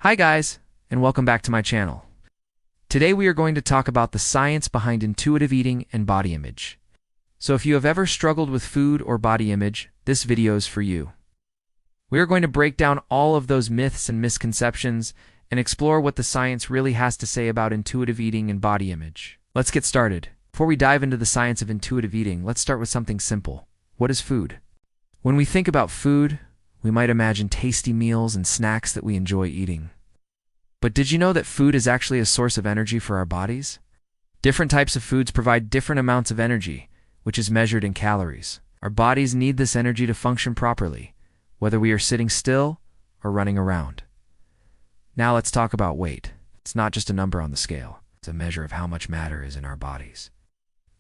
Hi guys, and welcome back to my channel. Today we are going to talk about the science behind intuitive eating and body image. So if you have ever struggled with food or body image, this video is for you. We are going to break down all of those myths and misconceptions and explore what the science really has to say about intuitive eating and body image. Let's get started. Before we dive into the science of intuitive eating, let's start with something simple. What is food? When we think about food, we might imagine tasty meals and snacks that we enjoy eating. But did you know that food is actually a source of energy for our bodies? Different types of foods provide different amounts of energy, which is measured in calories. Our bodies need this energy to function properly, whether we are sitting still or running around. Now let's talk about weight. It's not just a number on the scale. It's a measure of how much matter is in our bodies.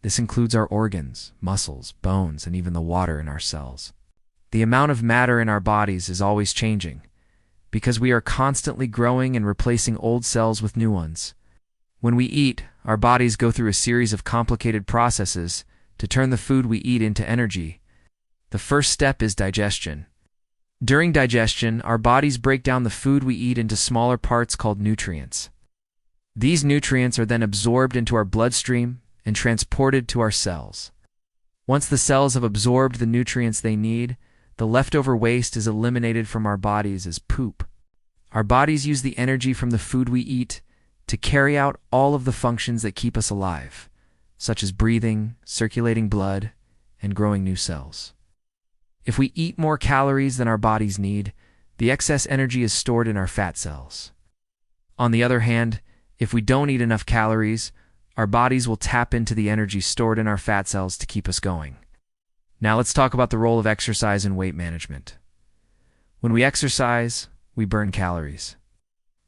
This includes our organs, muscles, bones, and even the water in our cells. The amount of matter in our bodies is always changing, because we are constantly growing and replacing old cells with new ones. When we eat, our bodies go through a series of complicated processes to turn the food we eat into energy. The first step is digestion. During digestion, our bodies break down the food we eat into smaller parts called nutrients. These nutrients are then absorbed into our bloodstream and transported to our cells. Once the cells have absorbed the nutrients they need, the leftover waste is eliminated from our bodies as poop. Our bodies use the energy from the food we eat to carry out all of the functions that keep us alive, such as breathing, circulating blood, and growing new cells. If we eat more calories than our bodies need, the excess energy is stored in our fat cells. On the other hand, if we don't eat enough calories, our bodies will tap into the energy stored in our fat cells to keep us going. Now let's talk about the role of exercise in weight management. When we exercise, we burn calories.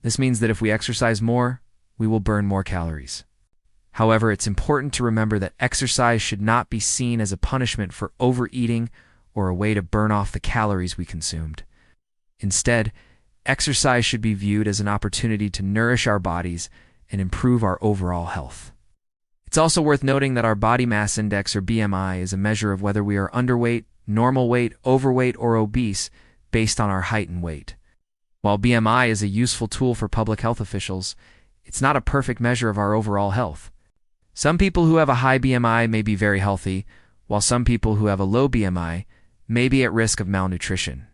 This means that if we exercise more, we will burn more calories. However, it's important to remember that exercise should not be seen as a punishment for overeating or a way to burn off the calories we consumed. Instead, exercise should be viewed as an opportunity to nourish our bodies and improve our overall health. It's also worth noting that our body mass index, or BMI, is a measure of whether we are underweight, normal weight, overweight, or obese based on our height and weight. While BMI is a useful tool for public health officials, it's not a perfect measure of our overall health. Some people who have a high BMI may be very healthy, while some people who have a low BMI may be at risk of malnutrition.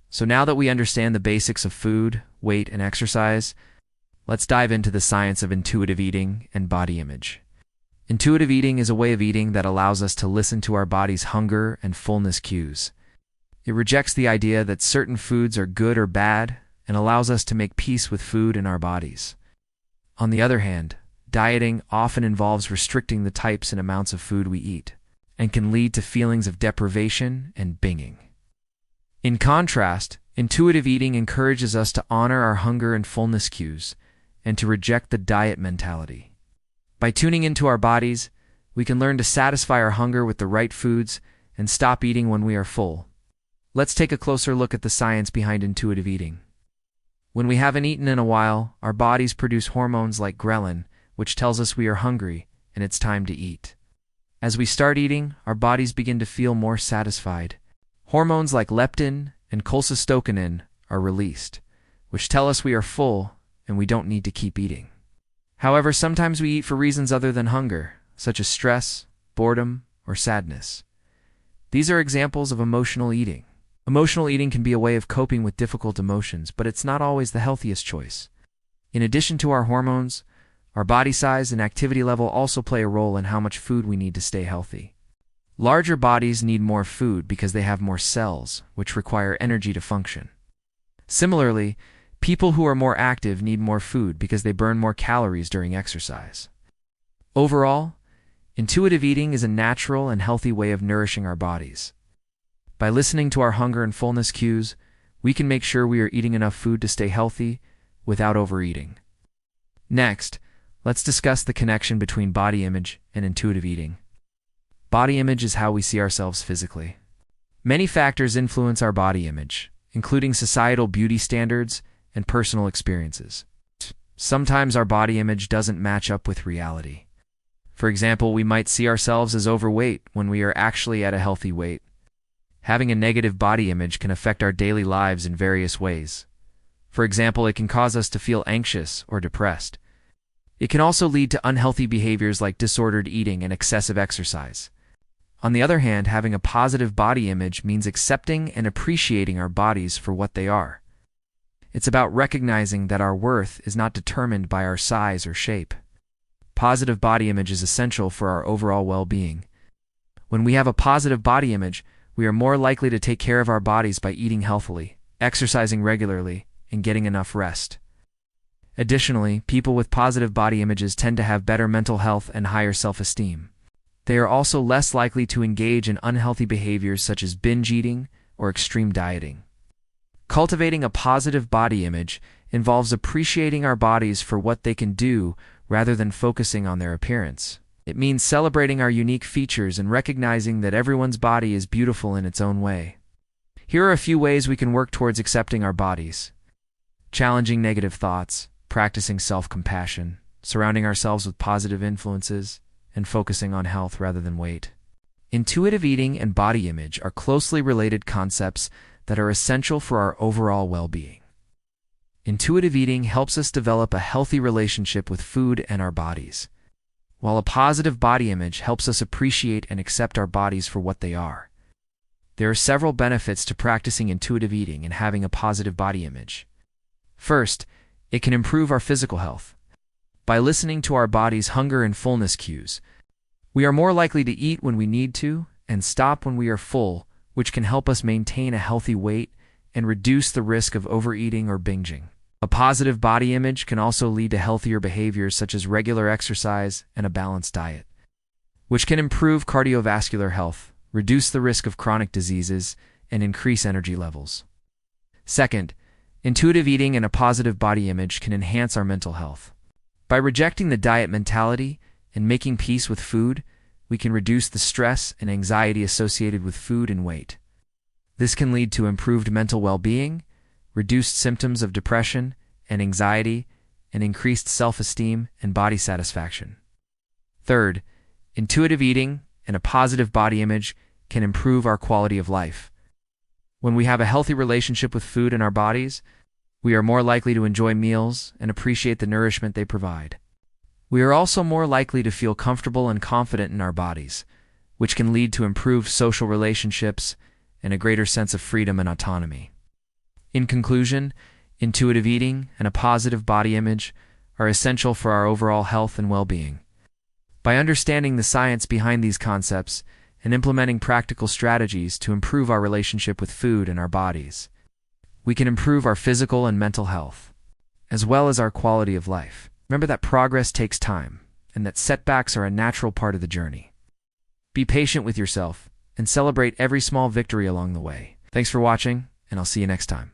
So now that we understand the basics of food, weight, and exercise, let's dive into the science of intuitive eating and body image. Intuitive eating is a way of eating that allows us to listen to our body's hunger and fullness cues. It rejects the idea that certain foods are good or bad and allows us to make peace with food in our bodies. On the other hand, dieting often involves restricting the types and amounts of food we eat, and can lead to feelings of deprivation and binging. In contrast, intuitive eating encourages us to honor our hunger and fullness cues and to reject the diet mentality. By tuning into our bodies, we can learn to satisfy our hunger with the right foods and stop eating when we are full. Let's take a closer look at the science behind intuitive eating. When we haven't eaten in a while, our bodies produce hormones like ghrelin, which tells us we are hungry and it's time to eat. As we start eating, our bodies begin to feel more satisfied. Hormones like leptin and cholecystokinin are released, which tell us we are full and we don't need to keep eating. However, sometimes we eat for reasons other than hunger, such as stress, boredom, or sadness. These are examples of emotional eating. Emotional eating can be a way of coping with difficult emotions, but it's not always the healthiest choice. In addition to our hormones, our body size and activity level also play a role in how much food we need to stay healthy. Larger bodies need more food because they have more cells, which require energy to function. Similarly, people who are more active need more food because they burn more calories during exercise. Overall, intuitive eating is a natural and healthy way of nourishing our bodies. By listening to our hunger and fullness cues, we can make sure we are eating enough food to stay healthy without overeating. Next, let's discuss the connection between body image and intuitive eating. Body image is how we see ourselves physically. Many factors influence our body image, including societal beauty standards and personal experiences. Sometimes our body image doesn't match up with reality. For example, we might see ourselves as overweight when we are actually at a healthy weight. Having a negative body image can affect our daily lives in various ways. For example, it can cause us to feel anxious or depressed. It can also lead to unhealthy behaviors like disordered eating and excessive exercise. On the other hand, having a positive body image means accepting and appreciating our bodies for what they are. It's about recognizing that our worth is not determined by our size or shape. Positive body image is essential for our overall well-being. When we have a positive body image, we are more likely to take care of our bodies by eating healthily, exercising regularly, and getting enough rest. Additionally, people with positive body images tend to have better mental health and higher self-esteem. They are also less likely to engage in unhealthy behaviors such as binge eating or extreme dieting. Cultivating a positive body image involves appreciating our bodies for what they can do rather than focusing on their appearance. It means celebrating our unique features and recognizing that everyone's body is beautiful in its own way. Here are a few ways we can work towards accepting our bodies. Challenging negative thoughts, practicing self-compassion, surrounding ourselves with positive influences, and focusing on health rather than weight. Intuitive eating and body image are closely related concepts that are essential for our overall well-being. Intuitive eating helps us develop a healthy relationship with food and our bodies, while a positive body image helps us appreciate and accept our bodies for what they are. There are several benefits to practicing intuitive eating and having a positive body image. First, it can improve our physical health. By listening to our body's hunger and fullness cues, we are more likely to eat when we need to and stop when we are full, which can help us maintain a healthy weight and reduce the risk of overeating or binging. A positive body image can also lead to healthier behaviors such as regular exercise and a balanced diet, which can improve cardiovascular health, reduce the risk of chronic diseases, and increase energy levels. Second, intuitive eating and a positive body image can enhance our mental health. By rejecting the diet mentality and making peace with food, we can reduce the stress and anxiety associated with food and weight. This can lead to improved mental well-being, reduced symptoms of depression and anxiety, and increased self-esteem and body satisfaction. Third, intuitive eating and a positive body image can improve our quality of life. When we have a healthy relationship with food and our bodies, we are more likely to enjoy meals and appreciate the nourishment they provide. We are also more likely to feel comfortable and confident in our bodies, which can lead to improved social relationships and a greater sense of freedom and autonomy. In conclusion, intuitive eating and a positive body image are essential for our overall health and well-being. By understanding the science behind these concepts and implementing practical strategies to improve our relationship with food and our bodies, we can improve our physical and mental health, as well as our quality of life. Remember that progress takes time, and that setbacks are a natural part of the journey. Be patient with yourself, and celebrate every small victory along the way. Thanks for watching, and I'll see you next time.